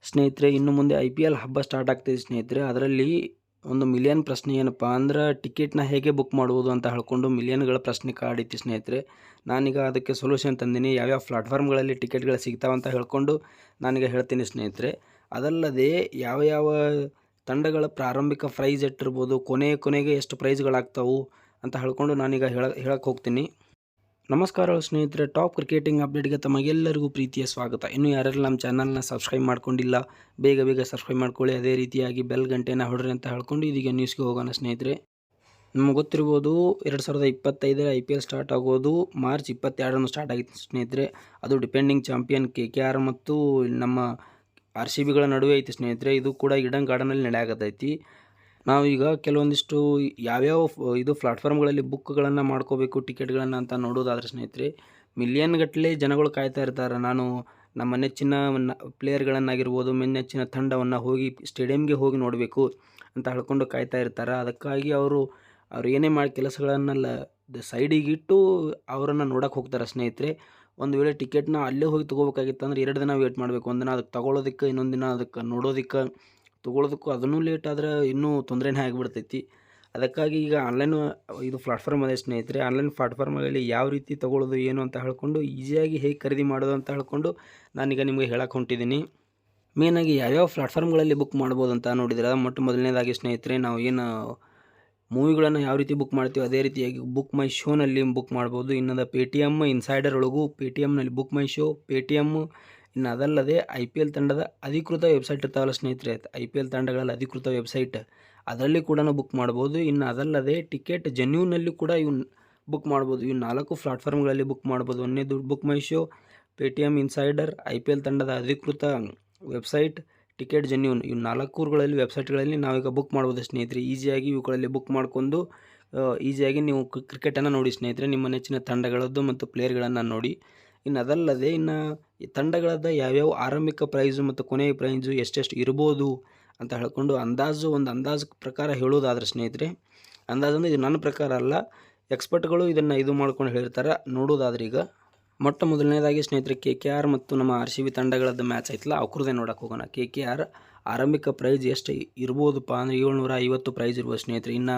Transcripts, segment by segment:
ಸ್ನೇಹಿತರೆ, ಇನ್ನು ಮುಂದೆ IPL ಹಬ್ಬ ಸ್ಟಾರ್ಟ್ ಆಗ್ತಿದೆ ಸ್ನೇಹಿತರೆ. ಅದರಲ್ಲಿ ಒಂದು ಮಿಲಿಯನ್ ಪ್ರಶ್ನೆ ಏನಪ್ಪ ಅಂದ್ರೆ ಟಿಕೆಟ್ನ ಹೇಗೆ ಬುಕ್ ಮಾಡುವುದು ಅಂತ ಹೇಳ್ಕೊಂಡು ಮಿಲಿಯನ್ಗಳ ಪ್ರಶ್ನೆ ಕಾಡೈತಿ ಸ್ನೇಹಿತರೆ. ನಾನೀಗ ಅದಕ್ಕೆ ಸೊಲ್ಯೂಷನ್ ತಂದೀನಿ. ಯಾವ್ಯಾವ ಪ್ಲಾಟ್ಫಾರ್ಮ್ಗಳಲ್ಲಿ ಟಿಕೆಟ್ಗಳು ಸಿಗ್ತಾವಂತ ಹೇಳ್ಕೊಂಡು ನಾನೀಗ ಹೇಳ್ತೀನಿ ಸ್ನೇಹಿತರೆ. ಅದಲ್ಲದೆ ಯಾವ ಯಾವ ತಂಡಗಳ ಪ್ರಾರಂಭಿಕ ಪ್ರೈಸ್ ಎಷ್ಟಿರ್ಬೋದು, ಕೊನೆಗೆ ಎಷ್ಟು ಪ್ರೈಸ್ಗಳಾಗ್ತಾವು ಅಂತ ಹೇಳ್ಕೊಂಡು ನಾನೀಗ ಹೇಳಕ್ಕೆ ಹೋಗ್ತೀನಿ. ನಮಸ್ಕಾರಗಳು ಸ್ನೇಹಿತರೆ, ಟಾಪ್ ಕ್ರಿಕೆಟಿಂಗ್ ಅಪ್ಡೇಟ್ಗೆ ತಮಗೆಲ್ಲರಿಗೂ ಪ್ರೀತಿಯ ಸ್ವಾಗತ. ಇನ್ನೂ ಯಾರೆಲ್ಲ ನಮ್ಮ ಚಾನಲ್ನ ಸಬ್ಸ್ಕ್ರೈಬ್ ಮಾಡ್ಕೊಂಡಿಲ್ಲ, ಬೇಗ ಸಬ್ಸ್ಕ್ರೈಬ್ ಮಾಡ್ಕೊಳ್ಳಿ. ಅದೇ ರೀತಿಯಾಗಿ ಬೆಲ್ ಗಂಟೆನ ಹೊಡ್ರಿ ಅಂತ ಹೇಳ್ಕೊಂಡು ಇದೀಗ ನ್ಯೂಸ್ಗೆ ಹೋಗೋಣ ಸ್ನೇಹಿತರೆ. ನಮಗೆ ಗೊತ್ತಿರ್ಬೋದು 2025 IPL ಸ್ಟಾರ್ಟ್ ಆಗೋದು ಮಾರ್ಚ್ 22 ಸ್ಟಾರ್ಟ್ ಆಗಿತ್ತು ಸ್ನೇಹಿತರೆ. ಅದು ಡಿಪೆಂಡಿಂಗ್ ಚಾಂಪಿಯನ್ KKR ಮತ್ತು ನಮ್ಮ RCBಗಳ ನಡುವೆ ಐತಿ ಸ್ನೇಹಿತರೆ. ಇದು ಕೂಡ ಈಡನ್ ಗಾರ್ಡನಲ್ಲಿ ನಡೆಯಾಗತೈತಿ. ನಾವು ಈಗ ಕೆಲವೊಂದಿಷ್ಟು ಯಾವ್ಯಾವ ಇದು ಪ್ಲಾಟ್ಫಾರ್ಮ್ಗಳಲ್ಲಿ ಬುಕ್ಗಳನ್ನು ಮಾಡ್ಕೋಬೇಕು ಟಿಕೆಟ್ಗಳನ್ನು ಅಂತ ನೋಡೋದಾದ್ರೆ ಸ್ನೇಹಿತರೆ, ಮಿಲಿಯನ್ ಗಟ್ಟಲೆ ಜನಗಳು ಕಾಯ್ತಾ ಇರ್ತಾರೆ. ನಾನು ನಮ್ಮ ನೆಚ್ಚಿನ ಪ್ಲೇಯರ್ಗಳನ್ನಾಗಿರ್ಬೋದು, ನೆಚ್ಚಿನ ತಂಡವನ್ನು ಹೋಗಿ ಸ್ಟೇಡಿಯಮ್ಗೆ ಹೋಗಿ ನೋಡಬೇಕು ಅಂತ ಹೇಳ್ಕೊಂಡು ಕಾಯ್ತಾ ಇರ್ತಾರೆ. ಅದಕ್ಕಾಗಿ ಅವರು ಏನೇ ಮಾಡಿ ಕೆಲಸಗಳನ್ನೆಲ್ಲ ಸೈಡಿಗಿಟ್ಟು ಅವರನ್ನು ನೋಡೋಕೆ ಹೋಗ್ತಾರೆ ಸ್ನೇಹಿತರೆ. ಒಂದು ವೇಳೆ ಟಿಕೆಟ್ನ ಅಲ್ಲೇ ಹೋಗಿ ತೊಗೋಬೇಕಾಗಿತ್ತು ಅಂದರೆ 2 ದಿನ ವೇಟ್ ಮಾಡಬೇಕು. ಒಂದು ದಿನ ಅದಕ್ಕೆ ತೊಗೊಳೋದಕ್ಕೆ, ಇನ್ನೊಂದು ದಿನ ಅದಕ್ಕೆ ನೋಡೋದಕ್ಕೆ ತೊಗೊಳೋದಕ್ಕೂ ಅದನ್ನೂ ಲೇಟ್ ಆದರೆ ಇನ್ನೂ ತೊಂದರೆನೇ ಆಗಿಬಿಡ್ತೈತಿ. ಅದಕ್ಕಾಗಿ ಈಗ ಆನ್ಲೈನ್ ಇದು ಪ್ಲಾಟ್ಫಾರ್ಮ್ ಅದೇ ಸ್ನೇಹಿತರೆ. ಆನ್ಲೈನ್ ಪ್ಲಾಟ್ಫಾರ್ಮಲ್ಲಿ ಯಾವ ರೀತಿ ತೊಗೊಳ್ಳೋದು ಏನು ಅಂತ ಹೇಳ್ಕೊಂಡು ಈಸಿಯಾಗಿ ಹೇಗೆ ಖರೀದಿ ಮಾಡೋದು ಅಂತ ಹೇಳ್ಕೊಂಡು ನಾನೀಗ ನಿಮಗೆ ಹೇಳಕ್ಕೆ ಹೊಂಟಿದ್ದೀನಿ. ಮೇಯ್ನಾಗಿ ಯಾವ್ಯಾವ ಪ್ಲಾಟ್ಫಾರ್ಮ್ಗಳಲ್ಲಿ ಬುಕ್ ಮಾಡ್ಬೋದು ಅಂತ ನೋಡಿದ್ರೆ, ಮೊದಲನೇದಾಗಿ ಸ್ನೇಹಿತರೆ, ನಾವು ಏನು ಮೂವಿಗಳನ್ನು ಯಾವ ರೀತಿ ಬುಕ್ ಮಾಡ್ತೀವಿ ಅದೇ ರೀತಿಯಾಗಿ ಬುಕ್ ಮೈ ಶೋನಲ್ಲಿ ಬುಕ್ ಮಾಡ್ಬೋದು. ಇನ್ನೊಂದು ಪೇಟಿಎಮ್ ಇನ್ಸೈಡರ್ ಒಳಗೂ ಪೇಟಿಎಮ್ನಲ್ಲಿ ಬುಕ್ ಮೈ ಶೋ, ಪೇಟಿಎಮ್. ಇನ್ನು ಅದಲ್ಲದೆ IPL ತಂಡದ ಅಧಿಕೃತ ವೆಬ್ಸೈಟ್ ಇರ್ತಾವಲ್ಲ ಸ್ನೇಹಿತರೆ, IPL ತಂಡಗಳಲ್ಲಿ ಅಧಿಕೃತ ವೆಬ್ಸೈಟ್, ಅದರಲ್ಲಿ ಕೂಡ ಬುಕ್ ಮಾಡ್ಬೋದು. ಇನ್ನು ಅದಲ್ಲದೆ ಟಿಕೆಟ್ ಜೆನ್ಯೂನಲ್ಲಿ ಕೂಡ ಇವನ್ನ ಬುಕ್ ಮಾಡ್ಬೋದು. ಇವು 4 ಪ್ಲಾಟ್ಫಾರ್ಮ್ಗಳಲ್ಲಿ ಬುಕ್ ಮಾಡ್ಬೋದು. ಒಂದನೇದು ಬುಕ್ ಮೈ ಶೋ, ಪೇಟಿಎಮ್ ಇನ್ಸೈಡರ್, IPL ತಂಡದ ಅಧಿಕೃತ ವೆಬ್ಸೈಟ್, ಟಿಕೆಟ್ ಜೆನ್ಯೂನ್. ಇವು 4 ವೆಬ್ಸೈಟ್ಗಳಲ್ಲಿ ನಾವೀಗ ಬುಕ್ ಮಾಡ್ಬೋದು ಸ್ನೇಹಿತರೆ. ಈಸಿಯಾಗಿ ಇವುಗಳಲ್ಲಿ ಬುಕ್ ಮಾಡ್ಕೊಂಡು ಈಸಿಯಾಗಿ ನೀವು ಕ್ರಿಕೆಟನ್ನು ನೋಡಿ ಸ್ನೇಹಿತರೆ, ನಿಮ್ಮ ನೆಚ್ಚಿನ ತಂಡಗಳದ್ದು ಮತ್ತು ಪ್ಲೇಯರ್ಗಳನ್ನು ನೋಡಿ. ಇನ್ನು ಅದಲ್ಲದೆ ಈ ತಂಡಗಳದ್ದು ಯಾವ್ಯಾವ ಆರಂಭಿಕ ಪ್ರೈಸು ಮತ್ತು ಕೊನೆಯ ಪ್ರೈಸು ಎಷ್ಟೆಷ್ಟು ಇರ್ಬೋದು ಅಂತ ಹೇಳ್ಕೊಂಡು ಒಂದು ಅಂದಾಜು ಪ್ರಕಾರ ಹೇಳೋದಾದ್ರೆ ಸ್ನೇಹಿತರೆ, ಅಂದಾಜು ಅಂದರೆ ಇದು ನನ್ನ ಪ್ರಕಾರ ಅಲ್ಲ, ಎಕ್ಸ್ಪರ್ಟ್ಗಳು ಇದನ್ನು ಇದು ಮಾಡ್ಕೊಂಡು ಹೇಳಿರ್ತಾರೆ. ನೋಡೋದಾದ್ರೆ ಈಗ ಮೊದಲನೇದಾಗಿ ಸ್ನೇಹಿತರೆ, KKR ಮತ್ತು ನಮ್ಮ RCB ತಂಡಗಳದ್ದು ಮ್ಯಾಚ್ ಐತಲ್ಲ, ಅವ್ರದ್ದೇ ನೋಡೋಕೆ ಹೋಗೋಣ. KKR ಆರಂಭಿಕ ಪ್ರೈಸ್ ಎಷ್ಟು ಇರ್ಬೋದಪ್ಪ ಅಂದರೆ 750 ಪ್ರೈಸ್ ಇರ್ಬೋದು ಸ್ನೇಹಿತರೆ. ಇನ್ನು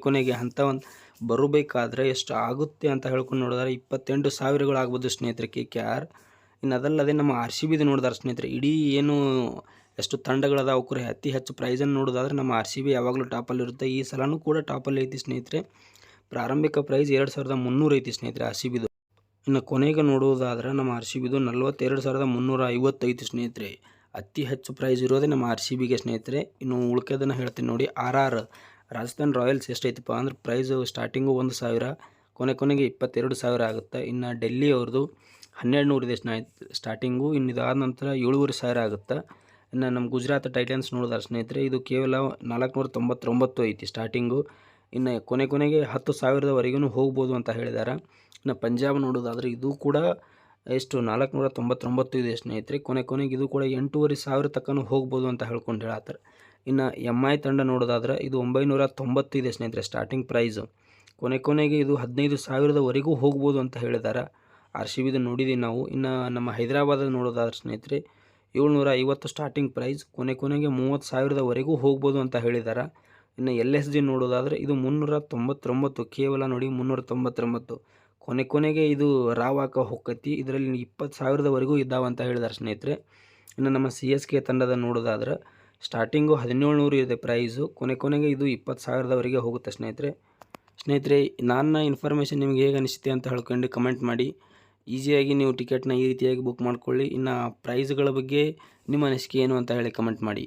ಕೊನೆಗೆ ಹಂತ ಒಂದು ಬರಬೇಕಾದ್ರೆ ಎಷ್ಟು ಆಗುತ್ತೆ ಅಂತ ಹೇಳ್ಕೊಂಡು ನೋಡಿದ್ರೆ 28,000 ಆಗ್ಬೋದು ಸ್ನೇಹಿತರೆ KKR. ಇನ್ನು ಅದಲ್ಲದೆ ನಮ್ಮ RCBದು ನೋಡಿದಾರೆ ಸ್ನೇಹಿತರೆ, ಇಡೀ ಏನು ಎಷ್ಟು ತಂಡಗಳದ ಅವಕ್ಕೂ ಅತಿ ಹೆಚ್ಚು ಪ್ರೈಸನ್ನು ನೋಡೋದಾದ್ರೆ ನಮ್ಮ RCB ಯಾವಾಗಲೂ ಟಾಪಲ್ಲಿರುತ್ತೆ. ಈ ಸಲನೂ ಕೂಡ ಟಾಪಲ್ಲಿ ಐತಿ ಸ್ನೇಹಿತರೆ. ಪ್ರಾರಂಭಿಕ ಪ್ರೈಸ್ 2,300 ಐತಿ ಸ್ನೇಹಿತರೆ RCBದು. ಇನ್ನು ಕೊನೆಗೆ ನೋಡುವುದಾದ್ರೆ ನಮ್ಮ RCBದು 42,350 ಐತಿ ಸ್ನೇಹಿತರೆ. ಅತಿ ಹೆಚ್ಚು ಪ್ರೈಸ್ ಇರೋದೇ ನಮ್ಮ RCBಗೆ ಸ್ನೇಹಿತರೆ. ಇನ್ನು ಉಳ್ಕೆದನ್ನು ಹೇಳ್ತೀನಿ ನೋಡಿ. RR ರಾಜಸ್ಥಾನ್ ರಾಯಲ್ಸ್ ಎಷ್ಟೈತಪ್ಪ ಅಂದ್ರೆ ಪ್ರೈಸು ಸ್ಟಾರ್ಟಿಂಗು 1,000, ಕೊನೆಗೆ 22,000 ಆಗುತ್ತೆ. ಇನ್ನು ಡೆಲ್ಲಿ ಅವ್ರದ್ದು 1,200 ಇದೆ ಸ್ಟಾರ್ಟಿಂಗು. ಇನ್ನು ಇದಾದ ನಂತರ 7,500 ಆಗುತ್ತೆ. ಇನ್ನು ನಮ್ಮ ಗುಜರಾತ್ ಟೈಟನ್ಸ್ ನೋಡಿದಾರೆ ಸ್ನೇಹಿತರೆ, ಇದು ಕೇವಲ 499 ಐತಿ ಸ್ಟಾರ್ಟಿಂಗು. ಇನ್ನು ಕೊನೆಗೆ 10,000ವರೆಗೂ ಹೋಗ್ಬೋದು ಅಂತ ಹೇಳಿದ್ದಾರೆ. ಇನ್ನು ಪಂಜಾಬ್ ನೋಡೋದಾದ್ರೆ ಇದು ಕೂಡ ಎಷ್ಟು 499 ಇದೆ ಸ್ನೇಹಿತರೆ. ಕೊನೆಗೆ ಇದು ಕೂಡ 8,500 ತನಕ ಹೋಗ್ಬೋದು ಅಂತ ಹೇಳ್ಕೊಂಡು ಹೇಳತ್ತಾರೆ. ಇನ್ನು MI ತಂಡ ನೋಡೋದಾದ್ರೆ ಇದು 990 ಇದೆ ಸ್ನೇಹಿತರೆ ಸ್ಟಾರ್ಟಿಂಗ್ ಪ್ರೈಸು. ಕೊನೆಗೆ ಇದು 15,000ವರೆಗೂ ಹೋಗ್ಬೋದು ಅಂತ ಹೇಳಿದ್ದಾರೆ. RCBದು ನೋಡಿದ್ದೀವಿ ನಾವು. ಇನ್ನು ನಮ್ಮ ಹೈದರಾಬಾದ್ ನೋಡೋದಾದ್ರೆ ಸ್ನೇಹಿತರೆ 750 ಸ್ಟಾರ್ಟಿಂಗ್ ಪ್ರೈಸ್, ಕೊನೆಗೆ 30,000ವರೆಗೂ ಹೋಗ್ಬೋದು ಅಂತ ಹೇಳಿದ್ದಾರೆ. ಇನ್ನು LSG ನೋಡೋದಾದರೆ ಇದು 399, ಕೇವಲ ನೋಡಿ 399. ಕೊನೆಗೆ ಇದು ರಾವಾಕ ಹೊಕ್ಕತಿ, ಇದರಲ್ಲಿ 20,000ವರೆಗೂ ಇದ್ದಾವಂತ ಹೇಳಿದ್ದಾರೆ ಸ್ನೇಹಿತರೆ. ಇನ್ನು ನಮ್ಮ CSK ತಂಡದ ನೋಡೋದಾದ್ರೆ ಸ್ಟಾರ್ಟಿಂಗು 1,700 ಇದೆ ಪ್ರೈಸು, ಕೊನೆಗೆ ಇದು 20,000ವರೆಗೆ ಹೋಗುತ್ತೆ ಸ್ನೇಹಿತರೆ. ನನ್ನ ಇನ್ಫಾರ್ಮೇಷನ್ ನಿಮಗೆ ಹೇಗೆ ಅನಿಸುತ್ತೆ ಅಂತ ಹೇಳ್ಕೊಂಡು ಕಮೆಂಟ್ ಮಾಡಿ. ಈಸಿಯಾಗಿ ನೀವು ಟಿಕೆಟ್ನ ಈ ರೀತಿಯಾಗಿ ಬುಕ್ ಮಾಡ್ಕೊಳ್ಳಿ. ಇನ್ನು ಪ್ರೈಸ್ಗಳ ಬಗ್ಗೆ ನಿಮ್ಮ ಅನಿಸಿಕೆ ಏನು ಅಂತ ಹೇಳಿ ಕಮೆಂಟ್ ಮಾಡಿ.